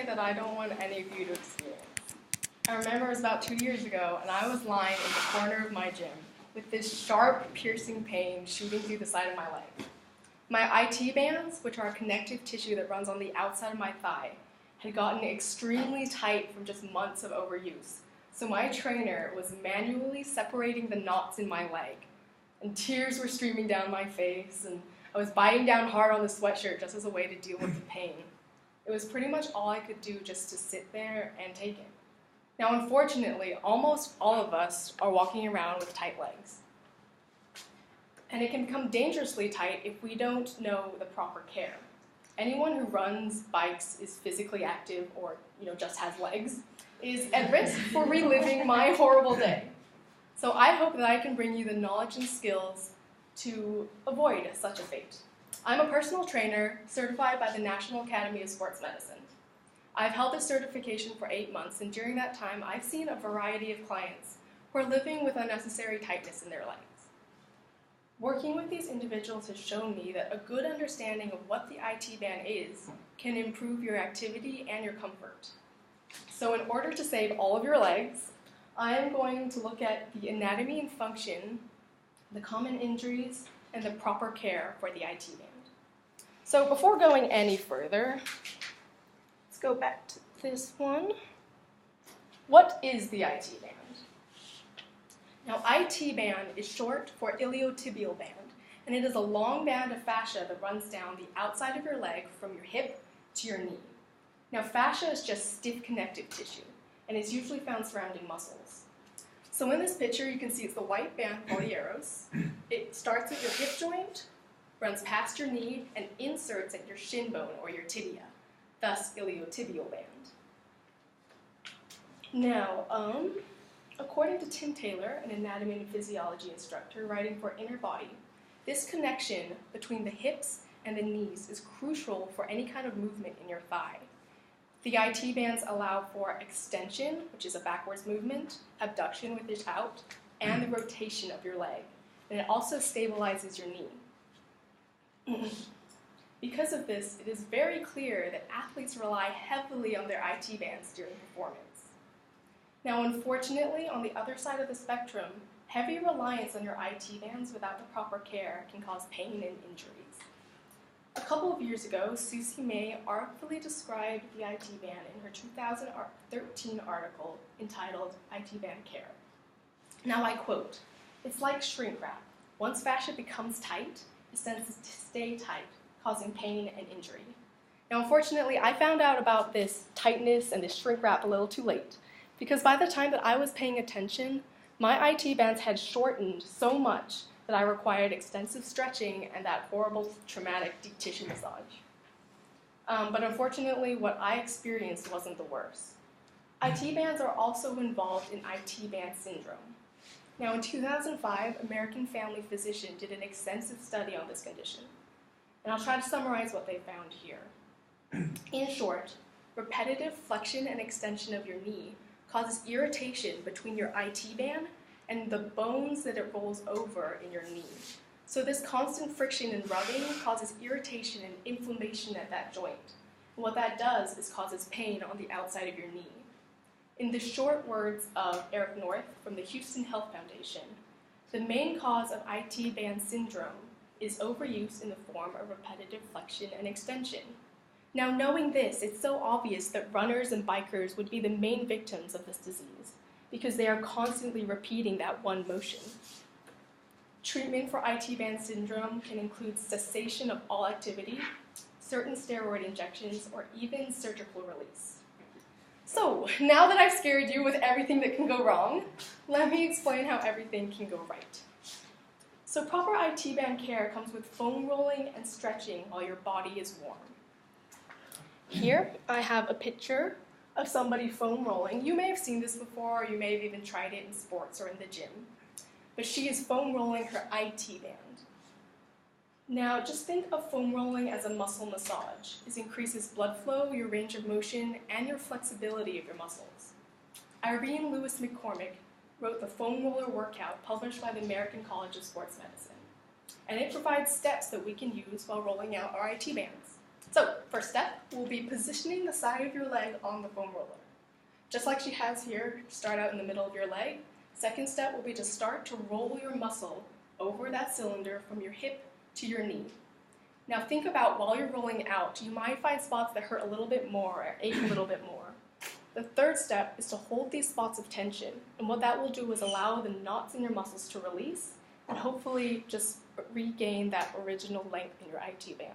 that I don't want any of you to experience. I remember it was about 2 years ago, and I was lying in the corner of my gym with this sharp, piercing pain shooting through the side of my leg. My IT bands, which are a connective tissue that runs on the outside of my thigh, had gotten extremely tight from just months of overuse. So my trainer was manually separating the knots in my leg, and tears were streaming down my face, and I was biting down hard on the sweatshirt just as a way to deal with the pain. It was pretty much all I could do just to sit there and take it. Now, unfortunately, almost all of us are walking around with tight legs. And it can become dangerously tight if we don't know the proper care. Anyone who runs, bikes, is physically active, or just has legs, is at risk for reliving my horrible day. So I hope that I can bring you the knowledge and skills to avoid such a fate. I'm a personal trainer certified by the National Academy of Sports Medicine. I've held this certification for 8 months, and during that time, I've seen a variety of clients who are living with unnecessary tightness in their legs. Working with these individuals has shown me that a good understanding of what the IT band is can improve your activity and your comfort. So in order to save all of your legs, I am going to look at the anatomy and function, the common injuries, and the proper care for the IT band. So before going any further, let's go back to this one. What is the IT band? Now, IT band is short for iliotibial band, and it is a long band of fascia that runs down the outside of your leg from your hip to your knee. Now, fascia is just stiff connective tissue, and is usually found surrounding muscles. So in this picture, you can see it's the white band called the arrows. It starts at your hip joint, runs past your knee, and inserts at your shin bone or your tibia, thus iliotibial band. Now, according to Tim Taylor, an anatomy and physiology instructor writing for Inner Body, this connection between the hips and the knees is crucial for any kind of movement in your thigh. The IT bands allow for extension, which is a backwards movement, abduction, which is out, and the rotation of your leg. And it also stabilizes your knee. Because of this, it is very clear that athletes rely heavily on their IT bands during performance. Now, unfortunately, on the other side of the spectrum, heavy reliance on your IT bands without the proper care can cause pain and injuries. A couple of years ago, Susie May artfully described the IT band in her 2013 article entitled IT Band Care. Now I quote, "It's like shrink wrap. Once fascia becomes tight, it tends to stay tight, causing pain and injury." Now unfortunately, I found out about this tightness and this shrink wrap a little too late, because by the time that I was paying attention, my IT bands had shortened so much that I required extensive stretching and that horrible traumatic deep tissue massage. But unfortunately, what I experienced wasn't the worst. IT bands are also involved in IT band syndrome. Now in 2005, American Family Physician did an extensive study on this condition, and I'll try to summarize what they found here. In short, repetitive flexion and extension of your knee causes irritation between your IT band and the bones that it rolls over in your knee. So this constant friction and rubbing causes irritation and inflammation at that joint. And what that does is causes pain on the outside of your knee. In the short words of Eric North from the Houston Health Foundation, the main cause of IT band syndrome is overuse in the form of repetitive flexion and extension. Now, knowing this, it's so obvious that runners and bikers would be the main victims of this disease, because they are constantly repeating that one motion. Treatment for IT band syndrome can include cessation of all activity, certain steroid injections, or even surgical release. So, now that I've scared you with everything that can go wrong, let me explain how everything can go right. So proper IT band care comes with foam rolling and stretching while your body is warm. Here, I have a picture of somebody foam rolling. You may have seen this before, or you may have even tried it in sports or in the gym. But she is foam rolling her IT band. Now, just think of foam rolling as a muscle massage. This increases blood flow, your range of motion, and your flexibility of your muscles. Irene Lewis McCormick wrote the Foam Roller Workout, published by the American College of Sports Medicine. And it provides steps that we can use while rolling out our IT bands. So, first step will be positioning the side of your leg on the foam roller. Just like she has here, start out in the middle of your leg. Second step will be to start to roll your muscle over that cylinder from your hip to your knee. Now think about while you're rolling out, you might find spots that hurt a little bit more or ache a little bit more. The third step is to hold these spots of tension, and what that will do is allow the knots in your muscles to release and hopefully just regain that original length in your IT band.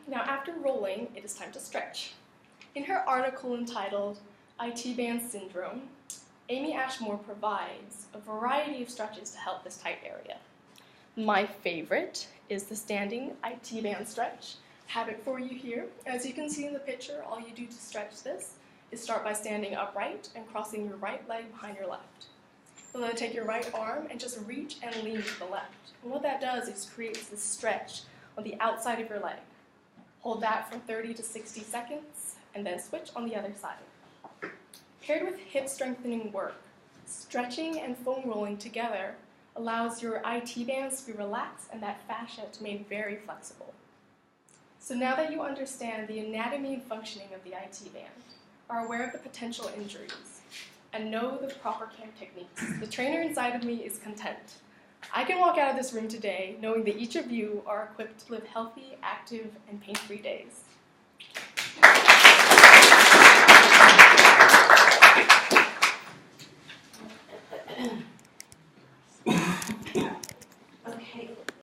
Now after rolling, it is time to stretch. In her article entitled IT Band Syndrome, Amy Ashmore provides a variety of stretches to help this tight area. My favorite is the standing IT band stretch. I have it for you here. As you can see in the picture, all you do to stretch this is start by standing upright and crossing your right leg behind your left. So then take your right arm and just reach and lean to the left. And what that does is creates this stretch on the outside of your leg. Hold that for 30 to 60 seconds and then switch on the other side. Paired with hip strengthening work, stretching and foam rolling together allows your IT bands to be relaxed and that fascia to remain very flexible. So now that you understand the anatomy and functioning of the IT band, are aware of the potential injuries, and know the proper care techniques, the trainer inside of me is content. I can walk out of this room today knowing that each of you are equipped to live healthy, active, and pain-free days.